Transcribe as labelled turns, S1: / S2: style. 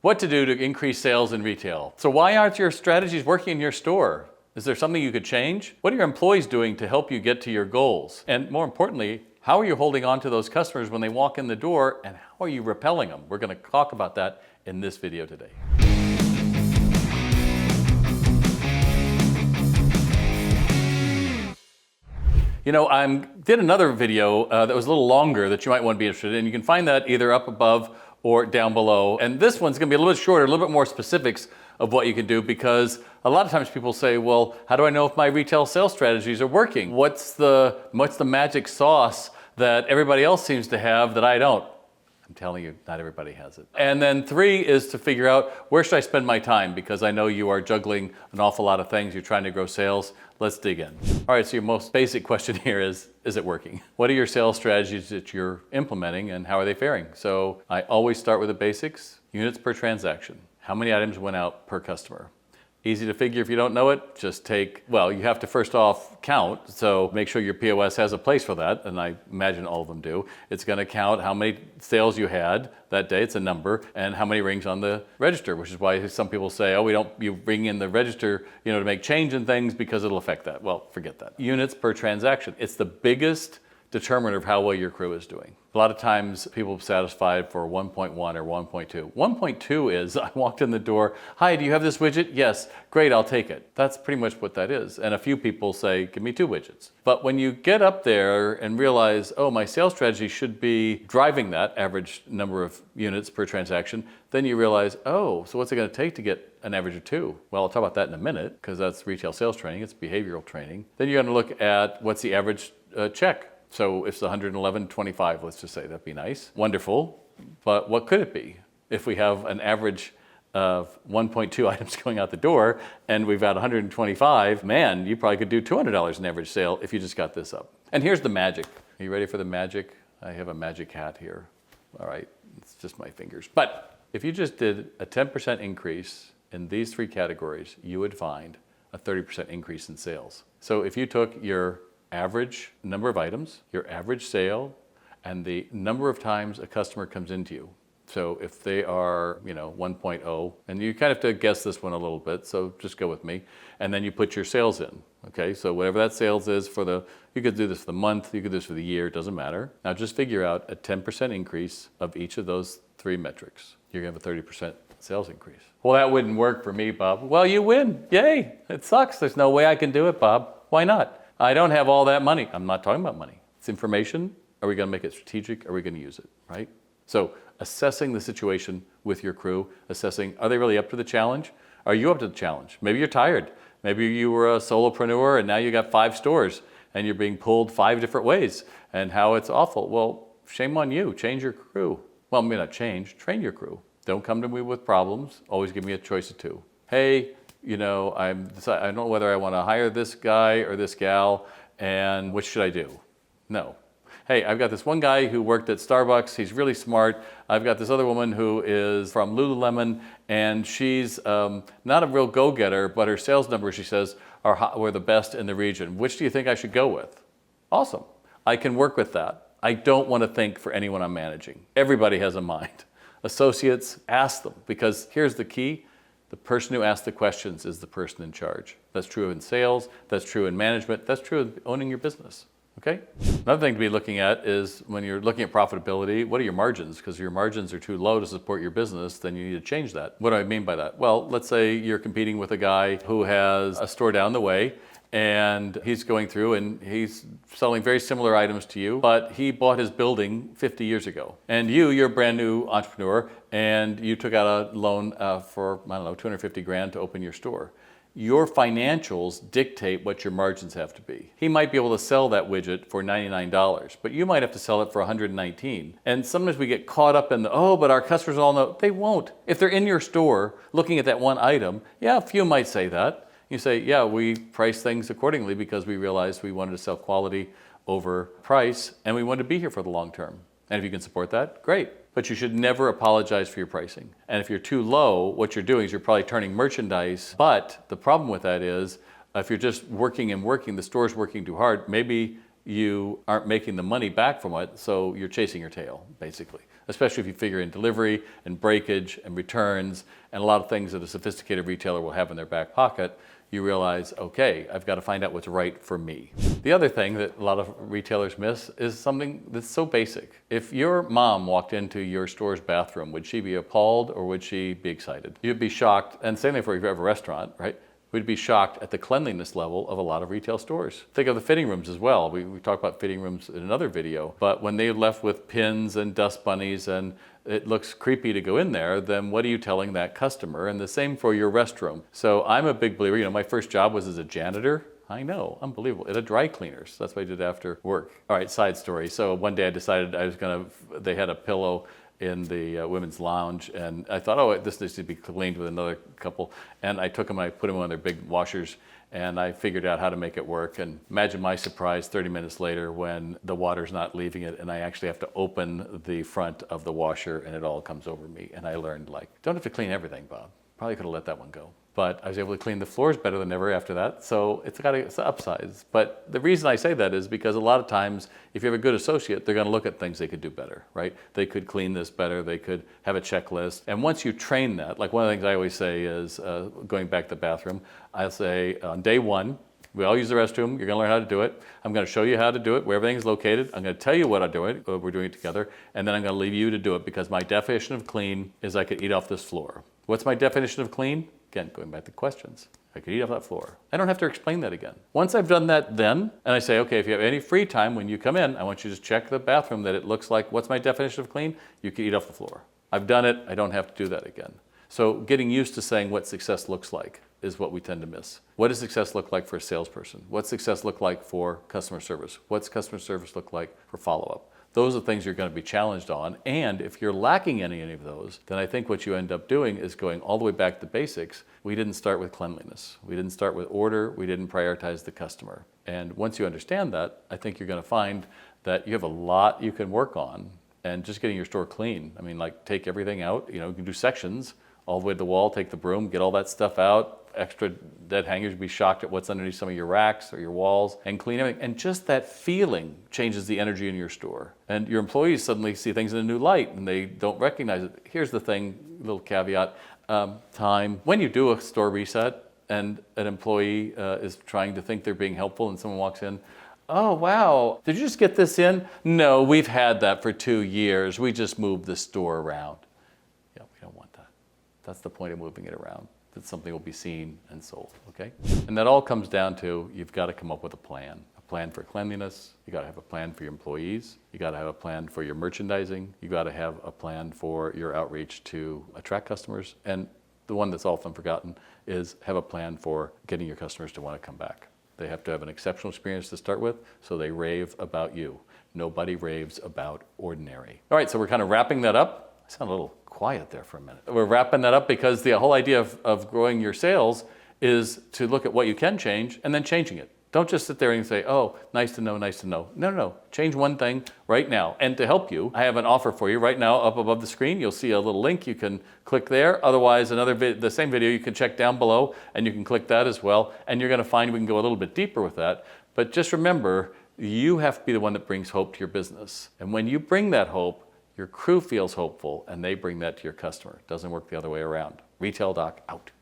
S1: What to do to increase sales in retail. So why aren't your strategies working in your store? Is there something you could change? What are your employees doing to help you get to your goals? And more importantly, how are you holding on to those customers when they walk in the door, and how are you repelling them? We're going to talk about that in this video today. You know, I did another video that was a little longer that you might want to be interested in. You can find that either up above or down below. And this one's going to be a little bit shorter, a little bit more specifics of what you can do, because a lot of times people say, well, how do I know if my retail sales strategies are working? What's the magic sauce that everybody else seems to have that I don't? I'm telling you, not everybody has it. And then 3 is to figure out, where should I spend my time? Because I know you are juggling an awful lot of things. You're trying to grow sales. Let's dig in. All right, so your most basic question here is it working? What are your sales strategies that you're implementing, and how are they faring? So I always start with the basics. Units per transaction. How many items went out per customer? Easy to figure if you don't know it. Just take, well, you have to first off count, so make sure your POS has a place for that, and I imagine all of them do. It's going to count how many sales you had that day, it's a number, and how many rings on the register, which is why some people say, oh, you bring in the register, to make change in things because it'll affect that. Well, forget that. Units per transaction. It's the biggest determiner of how well your crew is doing. A lot of times people are satisfied for 1.1 or 1.2. 1.2 is, I walked in the door, hi, do you have this widget? Yes, great, I'll take it. That's pretty much what that is. And a few people say, give me 2 widgets. But when you get up there and realize, oh, my sales strategy should be driving that average number of units per transaction, then you realize, oh, so what's it going to take to get an average of 2? Well, I'll talk about that in a minute, because that's retail sales training, it's behavioral training. Then you're going to look at what's the average check. So if it's 111.25, let's just say, that'd be nice. Wonderful. But what could it be? If we have an average of 1.2 items going out the door and we've got 125, man, you probably could do $200 in average sale if you just got this up. And here's the magic. Are you ready for the magic? I have a magic hat here. All right, it's just my fingers. But if you just did a 10% increase in these 3 categories, you would find a 30% increase in sales. So if you took your average number of items, your average sale, and the number of times a customer comes into you. So if they are, 1.0, and you kind of have to guess this one a little bit, so just go with me, and then you put your sales in. Okay, so whatever that sales is you could do this for the month, you could do this for the year, it doesn't matter. Now just figure out a 10% increase of each of those 3 metrics. You're gonna have a 30% sales increase. Well, that wouldn't work for me, Bob. Well, you win, yay. It sucks, there's no way I can do it, Bob. Why not? I don't have all that money. I'm not talking about money. It's information. Are we going to make it strategic? Are we going to use it, right? So assessing the situation with your crew, assessing, are they really up to the challenge? Are you up to the challenge? Maybe you're tired. Maybe you were a solopreneur and now you got 5 stores and you're being pulled 5 different ways and how it's awful. Well, shame on you. Change your crew. Well, maybe not change. Train your crew. Don't come to me with problems. Always give me a choice of 2. Hey, I don't know whether I want to hire this guy or this gal, and what should I do? No. Hey, I've got this one guy who worked at Starbucks. He's really smart. I've got this other woman who is from Lululemon, and she's not a real go-getter, but her sales numbers, she says, were the best in the region. Which do you think I should go with? Awesome. I can work with that. I don't want to think for anyone I'm managing. Everybody has a mind. Associates, ask them, because here's the key. The person who asks the questions is the person in charge. That's true in sales, that's true in management, that's true in owning your business, okay? Another thing to be looking at is when you're looking at profitability, what are your margins? Because your margins are too low to support your business, then you need to change that. What do I mean by that? Well, let's say you're competing with a guy who has a store down the way, and he's going through and he's selling very similar items to you, but he bought his building 50 years ago. And you're a brand new entrepreneur, and you took out a loan for, I don't know, 250 grand to open your store. Your financials dictate what your margins have to be. He might be able to sell that widget for $99, but you might have to sell it for $119. And sometimes we get caught up in but our customers all know. They won't. If they're in your store looking at that one item, yeah, a few might say that. You say, yeah, we price things accordingly because we realized we wanted to sell quality over price and we wanted to be here for the long term. And if you can support that, great. But you should never apologize for your pricing. And if you're too low, what you're doing is you're probably turning merchandise. But the problem with that is if you're just working and working, the store's working too hard, maybe you aren't making the money back from it, so you're chasing your tail, basically. Especially if you figure in delivery and breakage and returns and a lot of things that a sophisticated retailer will have in their back pocket, you realize, okay, I've got to find out what's right for me. The other thing that a lot of retailers miss is something that's so basic. If your mom walked into your store's bathroom, would she be appalled or would she be excited? You'd be shocked, and same thing for if you have a restaurant, right? We'd be shocked at the cleanliness level of a lot of retail stores. Think of the fitting rooms as well. We talked about fitting rooms in another video, but when they're left with pins and dust bunnies and it looks creepy to go in there, then what are you telling that customer? And the same for your restroom. So I'm a big believer, my first job was as a janitor. I know, unbelievable, at a dry cleaners. That's what I did after work. All right, side story. So one day I decided they had a pillow in the women's lounge, and I thought, oh, this needs to be cleaned with another couple. And I took them, I put them on their big washers, and I figured out how to make it work. And imagine my surprise 30 minutes later when the water's not leaving it, and I actually have to open the front of the washer, and it all comes over me. And I learned, don't have to clean everything, Bob. Probably could have let that one go. But I was able to clean the floors better than ever after that. So it's upsides. But the reason I say that is because a lot of times, if you have a good associate, they're gonna look at things they could do better, right? They could clean this better, they could have a checklist. And once you train that, like one of the things I always say is, going back to the bathroom, I'll say on day one, we all use the restroom, you're gonna learn how to do it. I'm gonna show you how to do it, where everything's located. I'm gonna tell you what I'm doing, we're doing it together, and then I'm gonna leave you to do it because my definition of clean is I could eat off this floor. What's my definition of clean? Again, going back to questions. I could eat off that floor. I don't have to explain that again. Once I've done that then, and I say, okay, if you have any free time when you come in, I want you to just check the bathroom that it looks like, what's my definition of clean? You can eat off the floor. I've done it, I don't have to do that again. So getting used to saying what success looks like is what we tend to miss. What does success look like for a salesperson? What's success look like for customer service? What's customer service look like for follow-up? Those are things you're going to be challenged on. And if you're lacking any of those, then I think what you end up doing is going all the way back to basics. We didn't start with cleanliness. We didn't start with order. We didn't prioritize the customer. And once you understand that, I think you're going to find that you have a lot you can work on. And just getting your store clean. I mean, take everything out. You can do sections all the way to the wall, take the broom, get all that stuff out. Extra dead hangers, you'd be shocked at what's underneath some of your racks or your walls, and clean everything. And just that feeling changes the energy in your store. And your employees suddenly see things in a new light and they don't recognize it. Here's the thing, little caveat, time. When you do a store reset and an employee is trying to think they're being helpful and someone walks in, oh, wow, did you just get this in? No, we've had that for 2 years. We just moved the store around. Yeah, we don't want that. That's the point of moving it around. That something will be seen and sold, okay? And that all comes down to, you've got to come up with a plan for cleanliness, you got to have a plan for your employees, you got to have a plan for your merchandising, you got to have a plan for your outreach to attract customers, and the one that's often forgotten is have a plan for getting your customers to want to come back. They have to have an exceptional experience to start with, so they rave about you. Nobody raves about ordinary. All right, so we're kind of wrapping that up. I sound a little quiet there for a minute. We're wrapping that up because the whole idea of growing your sales is to look at what you can change and then changing it. Don't just sit there and say, oh, nice to know, nice to know. No. Change one thing right now. And to help you, I have an offer for you right now up above the screen. You'll see a little link. You can click there. Otherwise, the same video you can check down below and you can click that as well. And you're going to find we can go a little bit deeper with that. But just remember, you have to be the one that brings hope to your business. And when you bring that hope, your crew feels hopeful and they bring that to your customer. It doesn't work the other way around. Retail Doc out.